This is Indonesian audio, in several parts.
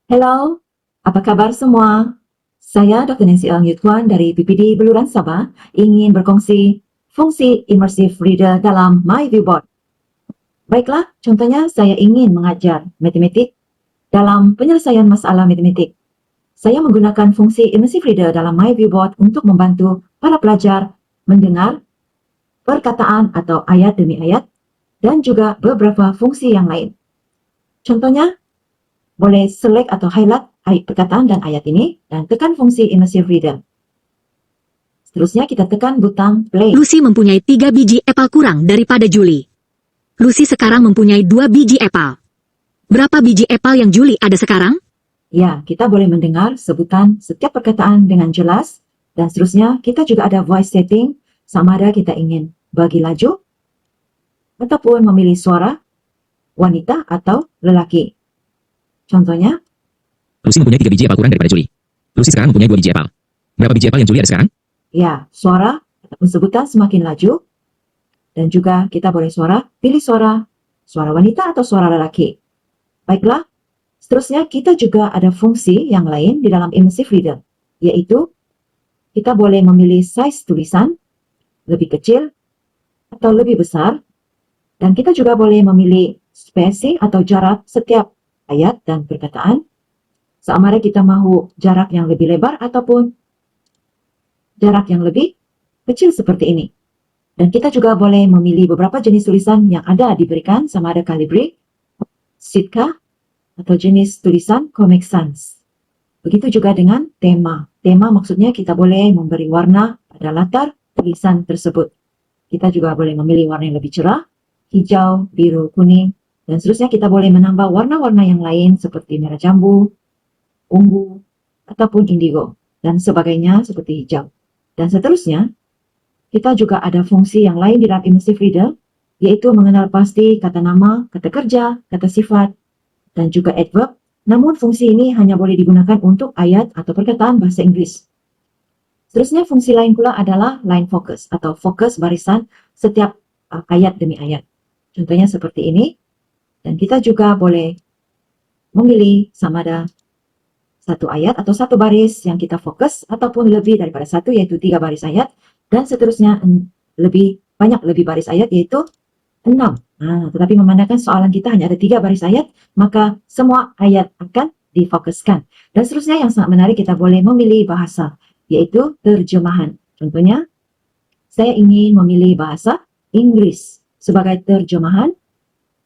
Hello, apa kabar semua? Saya Dr. Nancy Ong Yutwan dari PPD Beluran Sabah ingin berkongsi fungsi Immersive Reader dalam My Viewboard. Baiklah, contohnya saya ingin mengajar matematik dalam penyelesaian masalah matematik. Saya menggunakan fungsi Immersive Reader dalam My Viewboard untuk membantu para pelajar mendengar perkataan atau ayat demi ayat dan juga beberapa fungsi yang lain. Contohnya, boleh select atau highlight perkataan dan ayat ini dan tekan fungsi Immersive Reader. Seterusnya kita tekan butang play. Lucy mempunyai 3 biji apel kurang daripada Julie. Lucy sekarang mempunyai 2 biji apel. Berapa biji apel yang Julie ada sekarang? Ya, kita boleh mendengar sebutan setiap perkataan dengan jelas dan seterusnya kita juga ada voice setting sama ada kita ingin bagi laju ataupun memilih suara wanita atau lelaki. Contohnya, Lucy mempunyai 3 biji apel kurang daripada Julie. Lucy sekarang mempunyai 2 biji apel. Berapa biji apel yang Julie ada sekarang? ya, suara ataupun sebutan semakin laju dan juga kita boleh pilih suara wanita atau suara lelaki. Baiklah, seterusnya kita juga ada fungsi yang lain di dalam Immersive Reader, yaitu kita boleh memilih size tulisan lebih kecil atau lebih besar, dan kita juga boleh memilih spacing atau jarak setiap ayat dan perkataan, sama ada kita mahu jarak yang lebih lebar ataupun jarak yang lebih kecil seperti ini. Dan kita juga boleh memilih beberapa jenis tulisan yang ada diberikan sama ada Calibri, Sitka, atau jenis tulisan Comic Sans. Begitu juga dengan tema. Tema maksudnya kita boleh memberi warna pada latar tulisan tersebut. Kita juga boleh memilih warna yang lebih cerah, hijau, biru, kuning, dan seterusnya kita boleh menambah warna-warna yang lain seperti merah jambu, ungu, ataupun indigo, dan sebagainya seperti hijau. Dan seterusnya, kita juga ada fungsi yang lain di dalam Immersive Reader, yaitu mengenal pasti kata nama, kata kerja, kata sifat, dan juga adverb. Namun fungsi ini hanya boleh digunakan untuk ayat atau perkataan bahasa Inggris. Seterusnya fungsi lain pula adalah line focus atau fokus barisan setiap ayat demi ayat. Contohnya seperti ini. Dan kita juga boleh memilih sama ada satu ayat atau satu baris yang kita fokus ataupun lebih daripada satu yaitu 3 baris ayat dan seterusnya lebih baris ayat yaitu 6. Tetapi memandangkan soalan kita hanya ada 3 baris ayat, maka semua ayat akan difokuskan. Dan seterusnya yang sangat menarik kita boleh memilih bahasa, yaitu terjemahan. Contohnya, saya ingin memilih bahasa Inggris sebagai terjemahan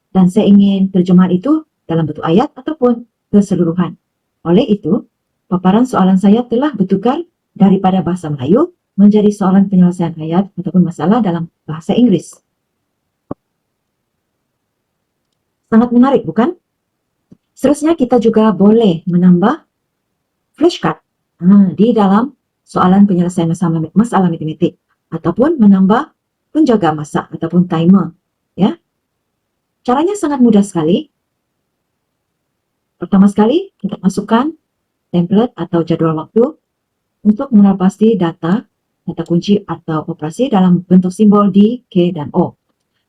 dan saya ingin terjemahan itu dalam bentuk ayat ataupun keseluruhan. Oleh itu, paparan soalan saya telah bertukar daripada bahasa Melayu menjadi soalan penyelesaian ayat ataupun masalah dalam bahasa Inggris. Sangat menarik, bukan? Seterusnya kita juga boleh menambah flashcard di dalam soalan penyelesaian masalah matematik ataupun menambah penjaga masa ataupun timer. Ya, caranya sangat mudah sekali. Pertama sekali, kita masukkan template atau jadwal waktu untuk mengenal pasti data kunci atau operasi dalam bentuk simbol D, K, dan O.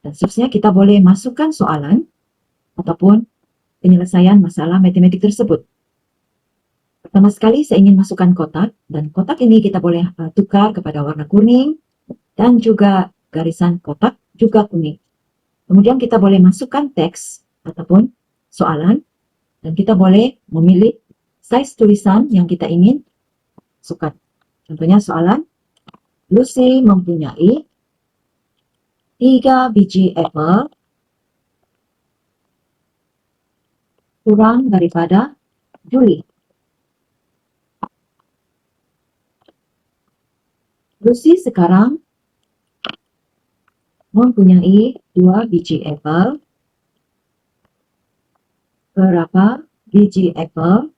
Dan seterusnya kita boleh masukkan soalan ataupun penyelesaian masalah matematik tersebut. Pertama sekali saya ingin masukkan kotak, dan kotak ini kita boleh tukar kepada warna kuning dan juga garisan kotak juga kuning. Kemudian kita boleh masukkan teks ataupun soalan dan kita boleh memilih size tulisan yang kita ingin masukkan. Contohnya soalan, Lucy mempunyai 3 biji apel kurang daripada Julie. Lucy sekarang mempunyai 2 biji apel. Berapa biji apel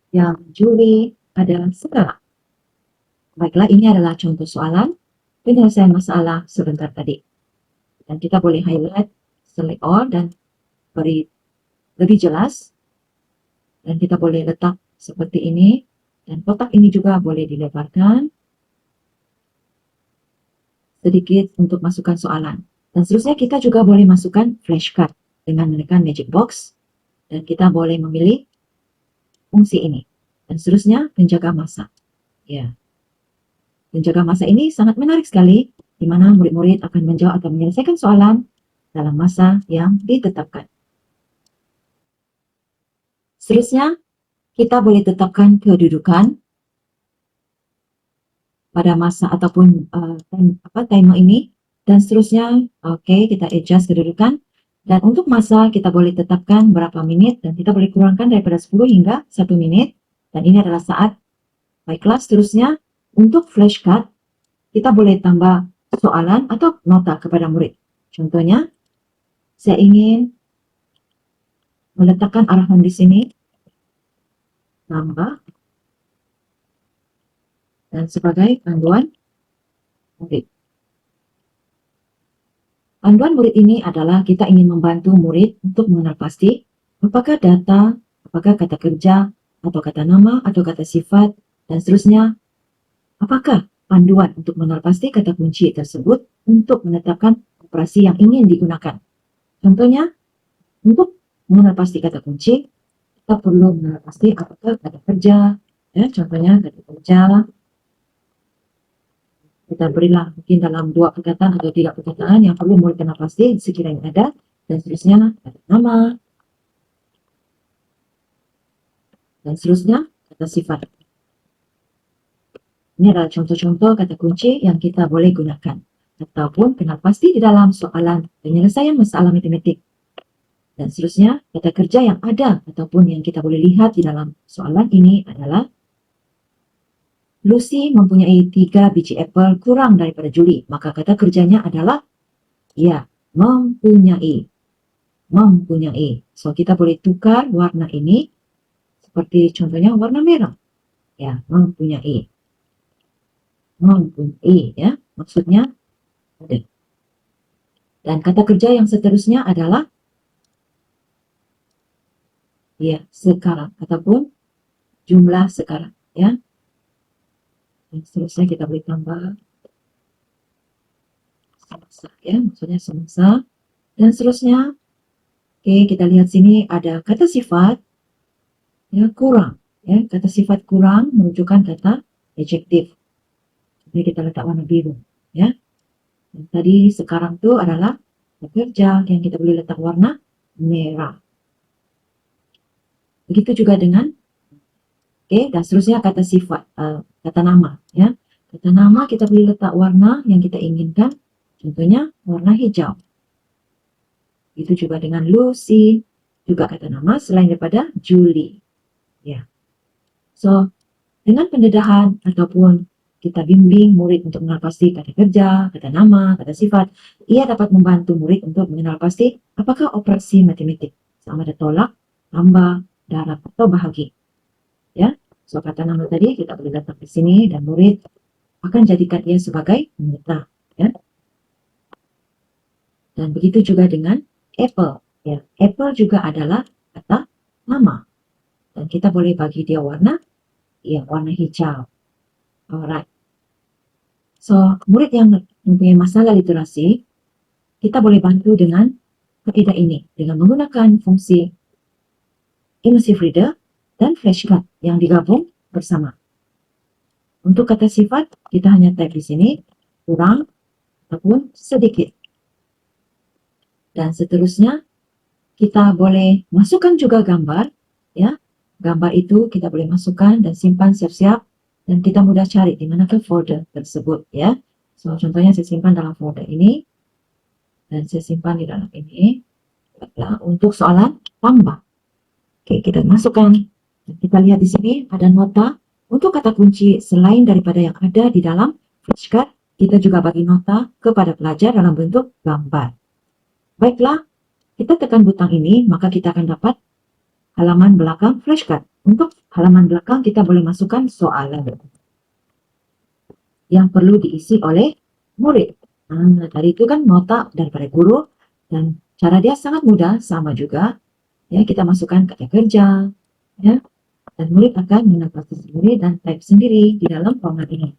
yang Julie ada sekarang? Baiklah, ini adalah contoh soalan penyelesaian masalah sebentar tadi. Dan kita boleh highlight, select all, dan beri lebih jelas. Dan kita boleh letak seperti ini. Dan kotak ini juga boleh dilebarkan sedikit untuk masukkan soalan. Dan seterusnya kita juga boleh masukkan flashcard dengan menekan magic box. Dan kita boleh memilih fungsi ini. Dan seterusnya, penjaga masa. Ya. Penjaga masa ini sangat menarik sekali, di mana murid-murid akan menjawab atau menyelesaikan soalan dalam masa yang ditetapkan. Seterusnya, kita boleh tetapkan kedudukan pada masa ataupun timer ini, dan seterusnya, kita adjust kedudukan. Dan untuk masa, kita boleh tetapkan berapa minit, dan kita boleh kurangkan daripada 10 hingga 1 minit. Dan ini adalah saat. Baiklah, seterusnya, untuk flashcard, kita boleh tambah soalan atau nota kepada murid. Contohnya, saya ingin meletakkan arahan di sini, tambah, dan sebagai panduan murid. Panduan murid ini adalah kita ingin membantu murid untuk mengenal pasti apakah data, apakah kata kerja, atau kata nama, atau kata sifat, dan seterusnya. Apakah panduan untuk mengenal pasti kata kunci tersebut untuk menetapkan operasi yang ingin digunakan. Contohnya, untuk mengenal pasti kata kunci, kita perlu mengenal pasti apakah kata kerja. Ya, contohnya kata kerja. Kita berilah mungkin dalam 2 perkataan atau 3 perkataan yang perlu murid kenal pasti sekiranya ada, dan seterusnya kata nama, dan seterusnya kata sifat. Ini adalah contoh-contoh kata kunci yang kita boleh gunakan ataupun kenal pasti di dalam soalan penyelesaian masalah matematik. Dan seterusnya kata kerja yang ada ataupun yang kita boleh lihat di dalam soalan ini adalah Lucy mempunyai 3 biji apel kurang daripada Julie. Maka kata kerjanya adalah, ya, mempunyai. Mempunyai. So, kita boleh tukar warna ini seperti contohnya warna merah. Ya, mempunyai. Mempunyai, ya. Maksudnya, ada. Dan kata kerja yang seterusnya adalah, ya, sekarang. Ataupun jumlah sekarang, ya. Dan seterusnya kita boleh tambah semasa, ya, maksudnya semasa. Dan seterusnya, kita lihat sini ada kata sifat, ya, kurang, ya, kata sifat kurang menunjukkan kata adjektif. Jadi kita letak warna biru, ya. Dan tadi sekarang itu adalah bekerja yang kita boleh letak warna merah. Begitu juga dengan dan seterusnya kata sifat, kata nama, ya. Kata nama kita boleh letak warna yang kita inginkan, contohnya warna hijau. Itu juga dengan Lucy, juga kata nama selain daripada Julie, ya. So, dengan pendedahan ataupun kita bimbing murid untuk mengenal pasti kata kerja, kata nama, kata sifat, ia dapat membantu murid untuk mengenal pasti apakah operasi matematik, sama ada tolak, tambah, darab, atau bahagi. Ya, so kata nama tadi kita boleh letak di sini dan murid akan jadikan ia sebagai penyerta, ya. Dan begitu juga dengan apple, ya. Apple juga adalah kata nama dan kita boleh bagi dia warna, ya, warna hijau. Alright. So, murid yang mempunyai masalah literasi, kita boleh bantu dengan kaidah ini dengan menggunakan fungsi immersive reader dan flashcard yang digabung bersama. Untuk kata sifat, kita hanya type di sini, kurang ataupun sedikit. Dan seterusnya, kita boleh masukkan juga gambar, ya. Gambar itu kita boleh masukkan dan simpan siap-siap, dan kita mudah cari di manakah folder tersebut, ya. So, contohnya saya simpan dalam folder ini, dan saya simpan di dalam ini. Untuk soalan tambah. Kita masukkan. Kita lihat di sini ada nota untuk kata kunci selain daripada yang ada di dalam flashcard. Kita juga bagi nota kepada pelajar dalam bentuk gambar. Baiklah, kita tekan butang ini, maka kita akan dapat halaman belakang flashcard. Untuk halaman belakang kita boleh masukkan soalan yang perlu diisi oleh murid. Tadi itu kan nota daripada guru dan cara dia sangat mudah, sama juga. Ya, kita masukkan kata kerja, ya. Dan murid akan mengenal sendiri dan type sendiri di dalam format ini.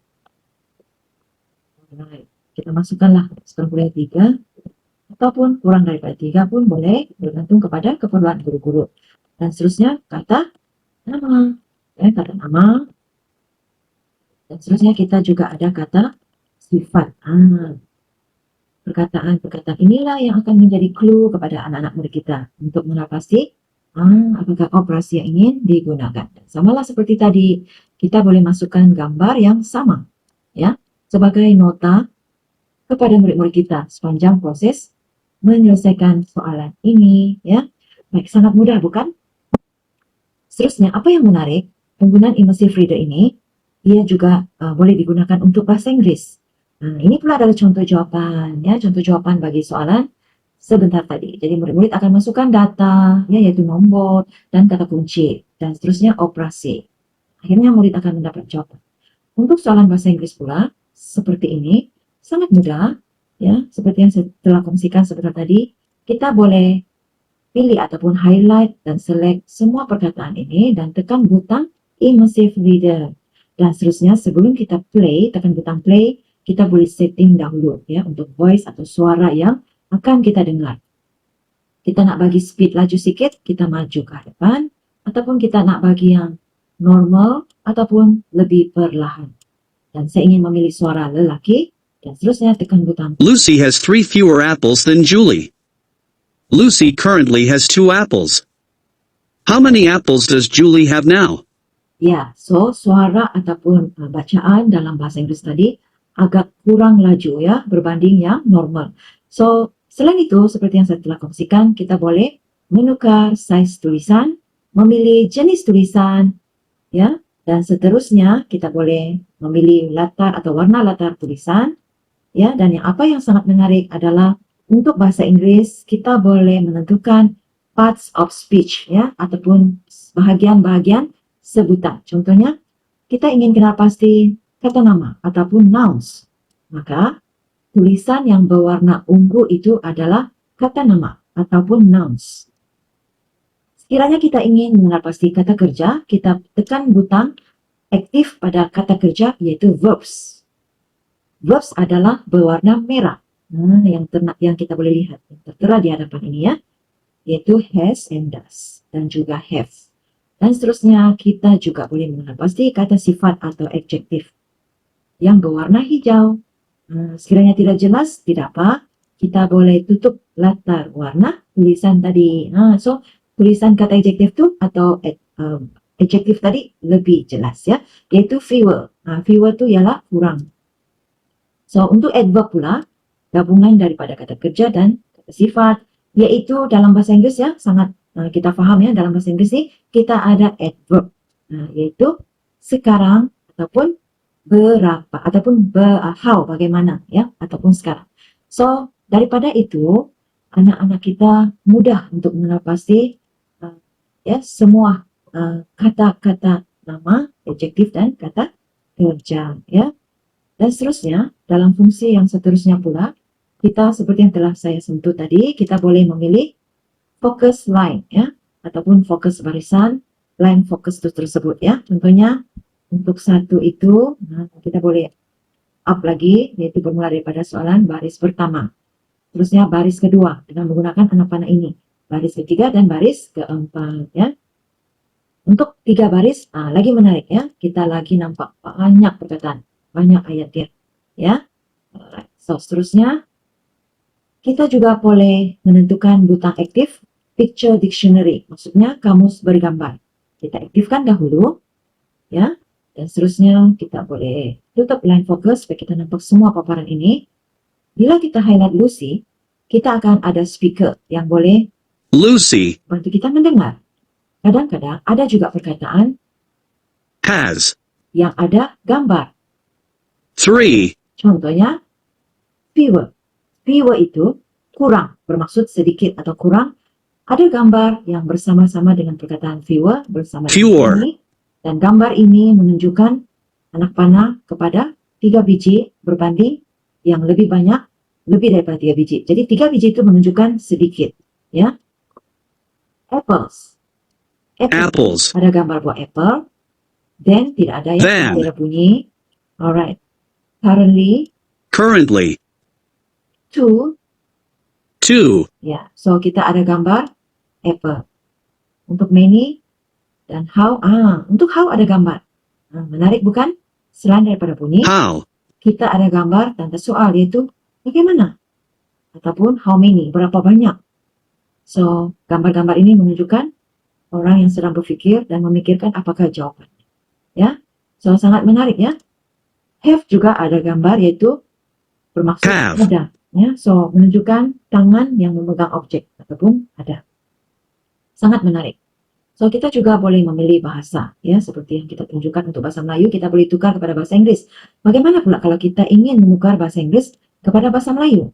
Alright. Kita masukkanlah 1/3 ataupun kurang daripada 3 pun boleh, bergantung kepada keperluan guru-guru. Dan seterusnya kata nama. nama. Dan seterusnya kita juga ada kata sifat. Perkataan-perkataan inilah yang akan menjadi clue kepada anak-anak murid kita untuk mengenal pasti apakah operasi yang ingin digunakan. Samalah seperti tadi, kita boleh masukkan gambar yang sama ya sebagai nota kepada murid-murid kita sepanjang proses menyelesaikan soalan ini ya. Baik, sangat mudah bukan? Seterusnya, apa yang menarik, penggunaan immersive reader ini ia juga boleh digunakan untuk bahasa Inggris. Ini pula adalah contoh jawaban ya, contoh jawaban bagi soalan sebentar tadi. Jadi murid-murid akan masukkan data ya, yaitu nombor dan kata kunci dan seterusnya operasi. Akhirnya murid akan mendapat jawaban. Untuk soalan bahasa Inggris pula seperti ini sangat mudah ya, seperti yang saya telah kongsikan sebentar tadi. Kita boleh pilih ataupun highlight dan select semua perkataan ini dan tekan butang immersive reader. Dan seterusnya sebelum kita play, tekan butang play, kita boleh setting dahulu ya untuk voice atau suara yang akan kita dengar. Kita nak bagi speed laju sikit, kita maju ke hadapan, ataupun kita nak bagi yang normal ataupun lebih perlahan. Dan saya ingin memilih suara lelaki dan seterusnya tekan butang. Lucy has 3 fewer apples than Julie. Lucy currently has 2 apples. How many apples does Julie have now? Ya, so suara ataupun bacaan dalam bahasa Inggris tadi agak kurang laju ya berbanding yang normal. So, selain itu seperti yang saya telah kongsikan, kita boleh menukar saiz tulisan, memilih jenis tulisan ya, dan seterusnya kita boleh memilih latar atau warna latar tulisan ya, dan apa yang sangat menarik adalah untuk bahasa Inggris kita boleh menentukan parts of speech ya ataupun bahagian-bahagian sebutan. Contohnya, kita ingin kenal pasti kata nama ataupun nouns. Maka, tulisan yang berwarna ungu itu adalah kata nama ataupun nouns. Sekiranya kita ingin mengenal pasti kata kerja, kita tekan butang aktif pada kata kerja yaitu verbs. Verbs adalah berwarna merah. Yang kita boleh lihat, yang tertera di hadapan ini ya, yaitu has and does dan juga have. Dan seterusnya kita juga boleh mengenal pasti kata sifat atau adjektif yang berwarna hijau. Sekiranya tidak jelas, tidak apa, kita boleh tutup latar warna tulisan tadi. So tulisan kata adjektif tu atau adjektif tadi lebih jelas ya, yaitu fewer. Fewer tu ialah kurang. So untuk adverb pula, gabungan daripada kata kerja dan kata sifat, yaitu dalam bahasa Inggris ya, sangat kita faham ya, dalam bahasa Inggris ni kita ada adverb, yaitu sekarang ataupun berapa ataupun how, bagaimana ya, ataupun sekarang. So daripada itu anak-anak kita mudah untuk mengenal pasti ya semua kata-kata nama, adjektif dan kata kerja ya. Dan seterusnya, dalam fungsi yang seterusnya pula, kita seperti yang telah saya sentuh tadi, kita boleh memilih focus line ya, ataupun fokus barisan, line fokus tersebut ya. Contohnya, untuk satu itu, kita boleh up lagi, yaitu bermula daripada soalan baris pertama. Terusnya baris kedua, dengan menggunakan anak panah ini. Baris ketiga dan baris keempat ya. Untuk 3 baris, lagi menarik ya, kita lagi nampak banyak perkataan. Banyak ayat dia ya. So seterusnya kita juga boleh menentukan butang aktif picture dictionary, maksudnya kamus bergambar. Kita aktifkan dahulu ya, dan seterusnya kita boleh tutup line focus supaya kita nampak semua paparan ini. Bila kita highlight Lucy, kita akan ada speaker yang boleh Lucy bantu kita mendengar. Kadang-kadang ada juga perkataan has yang ada gambar. 3 Contohnya, fewer. Fewer itu kurang, bermaksud sedikit atau kurang. Ada gambar yang bersama-sama dengan perkataan fewer, bersama Fewer. dengan ini. Dan gambar ini menunjukkan anak panah kepada 3 biji berbanding yang lebih banyak, lebih daripada 3 biji. Jadi 3 biji itu menunjukkan sedikit. Ya. Apples. apples, Ada gambar buah apple. Then tidak ada yang Then. tidak ada bunyi. Alright. currently, 2. 2, Ya, so kita ada gambar apple. Untuk many dan how, untuk how ada gambar. Menarik bukan? Selain daripada bunyi, How? kita ada gambar tanda soal yaitu bagaimana? Ataupun how many, berapa banyak. So, gambar-gambar ini menunjukkan orang yang sedang berfikir dan memikirkan apakah jawaban. Ya, so sangat menarik ya. Have juga ada gambar yaitu bermaksud Have. ada. Ya, so menunjukkan tangan yang memegang objek ataupun ada. Sangat menarik. So kita juga boleh memilih bahasa ya, seperti yang kita tunjukkan untuk bahasa Melayu kita boleh tukar kepada bahasa Inggris. Bagaimana pula kalau kita ingin menukar bahasa Inggris kepada bahasa Melayu?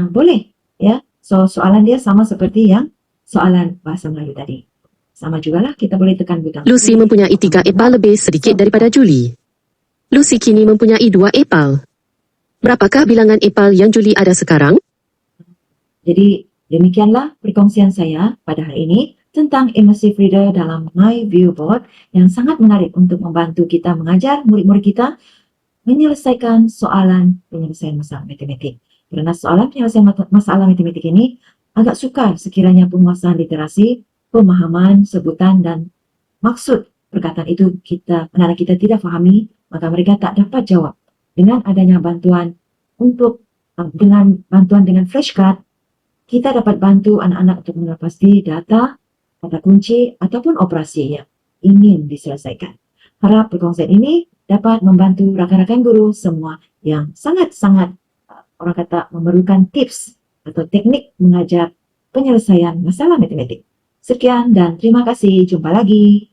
Boleh ya. So soalan dia sama seperti yang soalan bahasa Melayu tadi. Sama jugalah kita boleh tekan butang. Lucy mempunyai 3 epal lebih sedikit daripada Julie. Lucy kini mempunyai 2 epal. Berapakah bilangan epal yang Julie ada sekarang? Jadi demikianlah perkongsian saya pada hari ini tentang immersive reader dalam My Viewboard yang sangat menarik untuk membantu kita mengajar murid-murid kita menyelesaikan soalan penyelesaian masalah matematik. Kerana soalan penyelesaian masalah matematik ini agak sukar sekiranya penguasaan literasi, pemahaman, sebutan dan maksud perkataan itu anak-anak kita tidak fahami, maka mereka tak dapat jawab. Dengan adanya bantuan dengan flashcard, kita dapat bantu anak-anak untuk mendapati data, kata kunci ataupun operasi yang ingin diselesaikan. Harap perkongsian ini dapat membantu rakan-rakan guru semua yang sangat-sangat orang kata memerlukan tips atau teknik mengajar penyelesaian masalah matematik. Sekian dan terima kasih. Jumpa lagi.